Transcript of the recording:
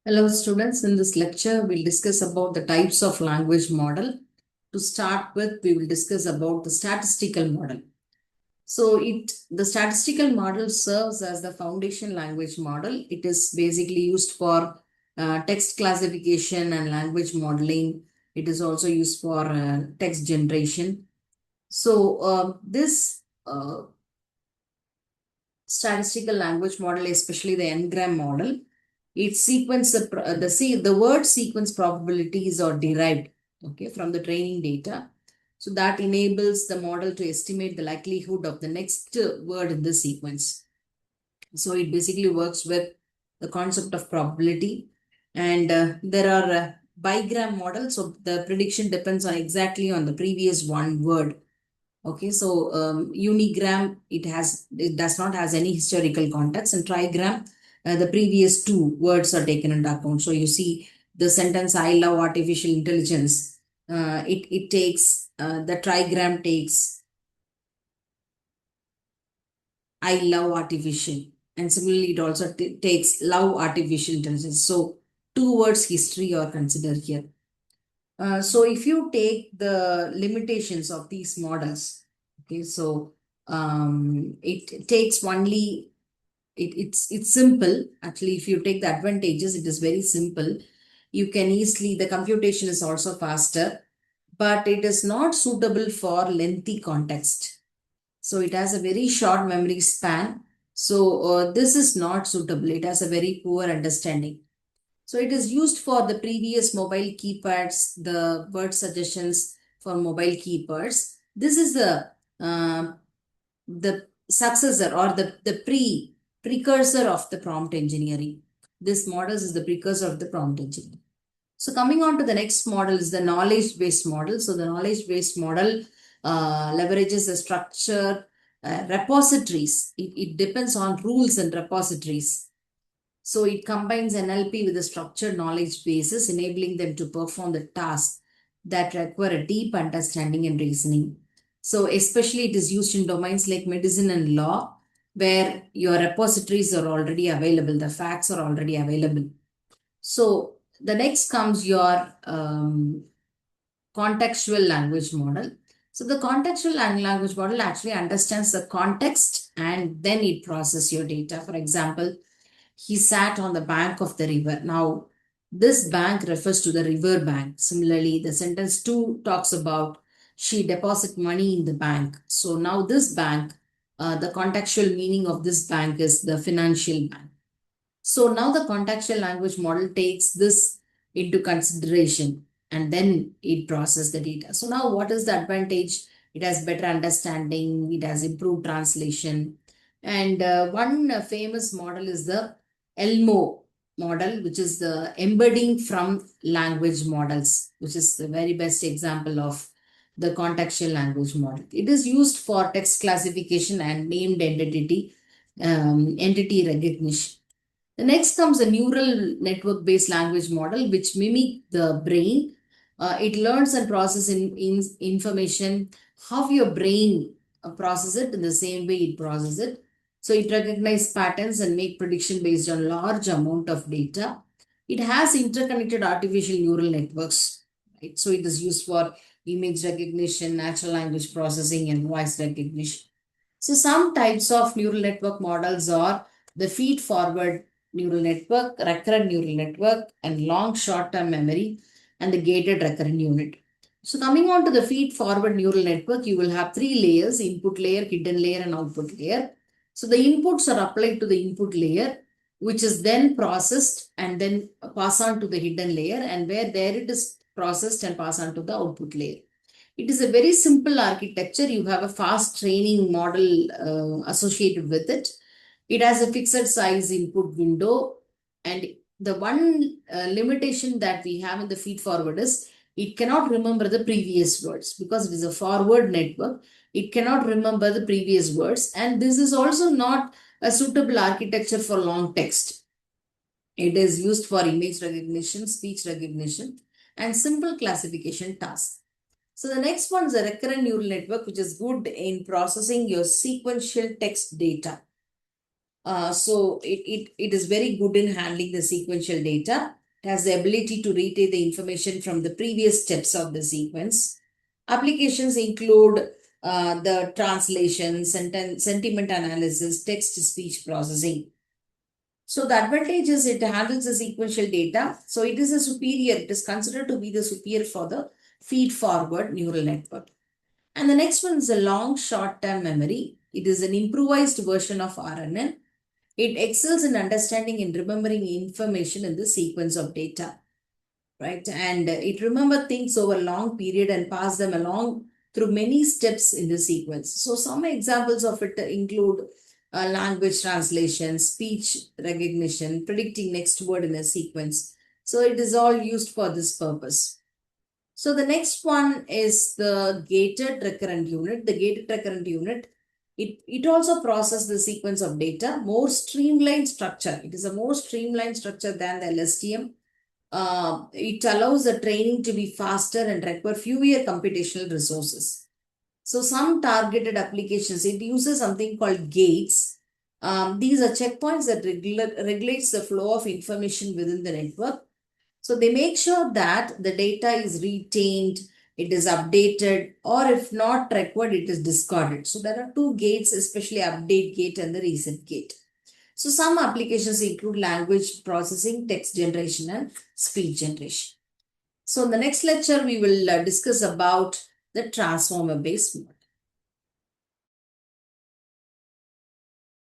Hello students, in this lecture we'll discuss about the types of language model. To start with, we will discuss about the statistical model. The statistical model serves as the foundation language model. It is basically used for text classification and language modeling. It is also used for text generation. This statistical language model, especially the n-gram model, it sequence the word sequence probabilities are derived, okay, from the training data. So that enables the model to estimate the likelihood of the next word in the sequence. So it basically works with the concept of probability, and there are bigram models. So the prediction depends on exactly on the previous one word. Okay, so unigram, it does not has any historical context, and trigram, the previous two words are taken into account. So you see the sentence "I love artificial intelligence." It takes the trigram takes "I love artificial," and similarly it also takes "love artificial intelligence." So two words history are considered here. So if you take the limitations of these models, okay, so it takes only it's simple. Actually, if you take the advantages, it is very simple. You can easily the computation is also faster, but it is not suitable for lengthy context. So it has a very short memory span. So this is not suitable. It has a very poor understanding. So it is used for the previous mobile keypads, the word suggestions for mobile keypads. This is uh, the successor or the precursor of the prompt engineering. This model is the precursor of the prompt engineering. So coming on to the next model is the knowledge-based model. So the knowledge-based model leverages the structure repositories. It depends on rules and repositories. So it combines NLP with a structured knowledge basis, enabling them to perform the tasks that require a deep understanding and reasoning. So especially it is used in domains like medicine and law, where your repositories are already available, the facts are already available. So the next comes your contextual language model. So the contextual language model actually understands the context and then it processes your data. For example, he sat on the bank of the river. Now, this bank refers to the river bank. Similarly, the sentence 2 talks about she deposit money in the bank. So now this bank, the contextual meaning of this bank is the financial bank. So now the contextual language model takes this into consideration and then it processes the data. So now what is the advantage? It has better understanding, it has improved translation. And one famous model is the ELMO model, which is the embedding from language models, which is the very best example of the contextual language model. It is used for text classification and named entity recognition. The next comes a neural network based language model, which mimic the brain. It learns and processes information, how your brain process it in the same way it processes it. So it recognizes patterns and make prediction based on large amount of data. It has interconnected artificial neural networks, right? So it is used for image recognition, natural language processing, and voice recognition. So some types of neural network models are the feed forward neural network, recurrent neural network, and long short-term memory, and the gated recurrent unit. So coming on to the feed forward neural network, you will have three layers: input layer, hidden layer, and output layer. So the inputs are applied to the input layer, which is then processed and then pass on to the hidden layer, and where there it is processed and pass on to the output layer. It is a very simple architecture. You have a fast training model associated with it. It has a fixed size input window. And the one limitation that we have in the feed forward is it cannot remember the previous words because it is a forward network. It cannot remember the previous words. And this is also not a suitable architecture for long text. It is used for image recognition, speech recognition, and simple classification tasks. So the next one is a recurrent neural network, which is good in processing your sequential text data. So it is very good in handling the sequential data. It has the ability to retain the information from the previous steps of the sequence. Applications include the translation, sentiment analysis, text-to-speech processing. So the advantage is it handles the sequential data. So it is a superior, it is considered to be the superior for the feed-forward neural network. And the next one is a long short-term memory. It is an improvised version of RNN. It excels in understanding and remembering information in the sequence of data, right? And it remember things over a long period and pass them along through many steps in the sequence. So some examples of it include language translation, speech recognition, predicting next word in a sequence. So it is all used for this purpose. So the next one is the gated recurrent unit. The gated recurrent unit, it also processes the sequence of data, more streamlined structure. It is a more streamlined structure than the LSTM. It allows the training to be faster and require fewer computational resources. So some targeted applications, it uses something called gates. These are checkpoints that regulates the flow of information within the network. So they make sure that the data is retained, it is updated, or if not required, it is discarded. So there are two gates, especially update gate and the reset gate. So some applications include language processing, text generation, and speech generation. So in the next lecture, we will discuss about the transformer-based model.